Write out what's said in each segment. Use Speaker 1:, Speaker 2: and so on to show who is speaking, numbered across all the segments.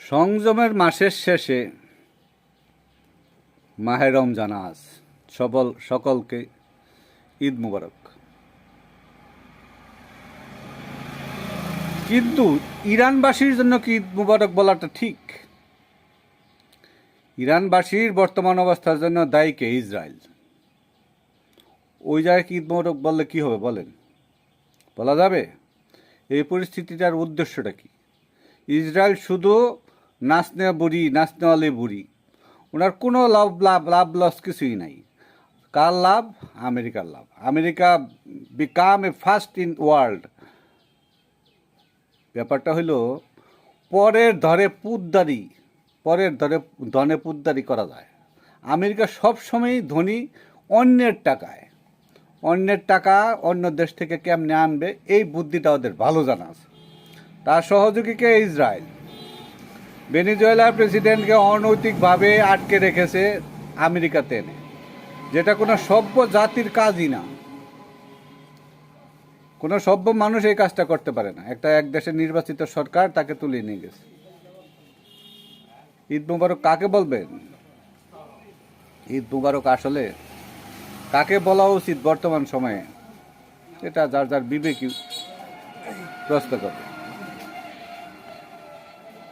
Speaker 1: সংযমের মাসের শেষে মাহে রমজান আজ সকলকে ঈদ মুবারক। কিন্তু ইরানবাসীর জন্য কি ঈদ মুবারক বলাটা ঠিক? ইরানবাসীর বর্তমান অবস্থার জন্য দায়ী কে? ইসরায়েল। ওই জায়গায় কি ঈদ মুবারক বললে কি হবে বলেন? বলা যাবে? এই পরিস্থিতিটার উদ্দেশ্যটা কি? ইসরায়েল শুধু নাচনেওয়ালি বুড়ি, ওনার কোনো লাভ লস কিছুই নাই। কার লাভ? আমেরিকার লাভ। America become a first in world. ব্যাপারটা হইল পরের ধনে পুদ্দারি করা যায়। আমেরিকা সবসময়ই ধনী অন্যের টাকা অন্য দেশ থেকে কেমনে আনবে, এই বুদ্ধিটা ওদের ভালো জানা আছে। তার সহযোগী কে? ইসরায়েল। ভেনেজুয়েলার প্রেসিডেন্টকে অনৈতিকভাবে আটকে রেখেছে আমেরিকাতে এনে, যেটা কোনো সভ্য জাতির কাজই না। কোনো সভ্য মানুষ এই কাজটা করতে পারে না। এক দেশের নির্বাচিত সরকার তাকে তুলে নিয়ে গেছে। ঈদ মুবারক কাকে বলবেন? ঈদ মুবারক আসলে কাকে বলা উচিত বর্তমান সময়ে, এটা যার যার বিবেকই প্রশ্ন করে।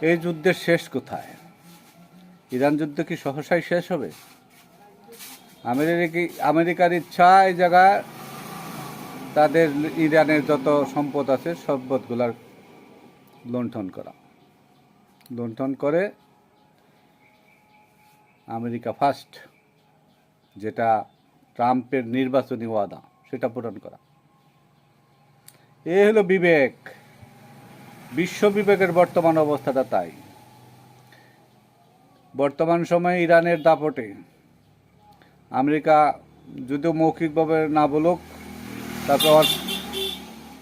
Speaker 1: এই যুদ্ধের শেষ কোথায়? ইরান যুদ্ধ কি সহসাই শেষ হবে? আমেরিকার ইচ্ছা এই জায়গায় তাদের ইরানের যত সম্পদ আছে সম্পদগুলার লুণ্ঠন করে আমেরিকা ফার্স্ট, যেটা ট্রাম্পের নির্বাচনী ওয়াদা, সেটা পূরণ করা। এ হলো বিবেক। বিশ্ব বিবেকের বর্তমান অবস্থাটা তাই। বর্তমান সময়ে ইরানের দাপটে আমেরিকা যদিও মৌখিকভাবে না বলুক, তারপর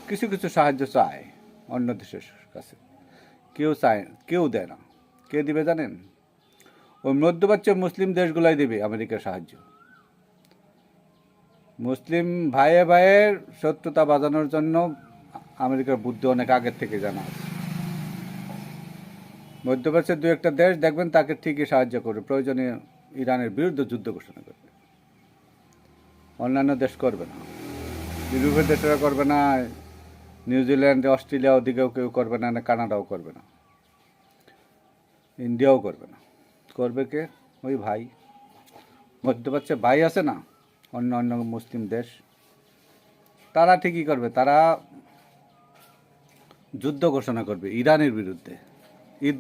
Speaker 1: কিছু সাহায্য চায় অন্য দেশের কাছে। কেউ দেয় না। কে দিবে জানেন? ওই মধ্যপ্রাচ্য মুসলিম দেশগুলাই দেবে আমেরিকার সাহায্য। মুসলিম ভাইয়ের শত্রুতা বাজানোর জন্য আমেরিকার বুদ্ধি অনেক আগের থেকে জানা আছে। মধ্যপ্রাচ্যের দু একটা দেশ দেখবেন তাকে ঠিকই সাহায্য করবে, প্রয়োজনে ইরানের বিরুদ্ধে যুদ্ধ ঘোষণা করবে। অন্যান্য দেশ করবে না। ইউরোপের দেশেরা করবে না, নিউজিল্যান্ড, অস্ট্রেলিয়া ওদিকেও কেউ করবে না, কানাডাও করবে না, ইন্ডিয়াও করবে না। করবে কে? ওই ভাই মধ্যপ্রাচ্যে ভাই আছে না, অন্য মুসলিম দেশ, তারা ঠিকই করবে। তারা যুদ্ধ ঘোষণা করবে ইরানের বিরুদ্ধে। ঈদ